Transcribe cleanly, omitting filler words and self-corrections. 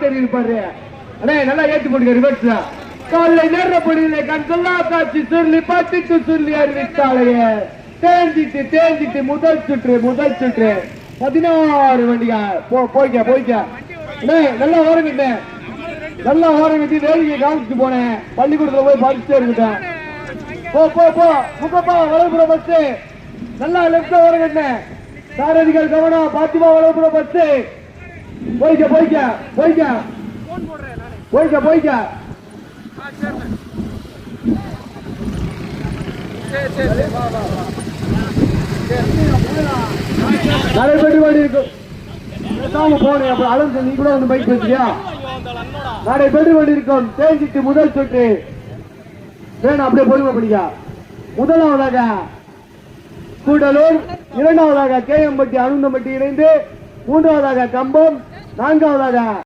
தெரியுது பாரு. அண்ணே நல்லா ஏற்றி போட்டுக்க ரிவர்ஸ்ல. காலை நேர பொழுதிலே கண் சொல்லா காட்சி சொல்லி பட்டிட்டு சொல்லி அறிவித்தாலேயே தேஞ்சிட்டு முதல் சுற்று 16 வண்டிங்க. போய்க்க அண்ணே நல்லா ஓரங்கிட்ட நல்லா ஓரங்கட்டி வேலையை காமிச்சு போனேன். பள்ளிக்கூடத்துல போய் படிச்சுட்டே இருக்கட்டேன். போ முகப்பா வளர்ப்புற பஸ் நல்லா லெப்ட்ல ஓரங்கட்டினேன். சாரதிகள் கவனம். பாத்திமா வளர்ப்புற பஸ். போய்க்க நடைபெற்று கொண்டு இருக்கும் போனேன். அப்புறம் அலந்து நீ கூட வந்து பைக் வச்சியா? நடைபெற்று கொண்டிருக்கும் தேஞ்சிட்டு முதல் சுற்று. வேணும் அப்படியே பொறுமை படிக்க. முதலாவதாக கூடலூர், இரண்டாவதாக கேஎம்பட்டி அருந்தம்பட்டி இணைந்து, மூன்றாவதாக கம்பம், நான்காவதாக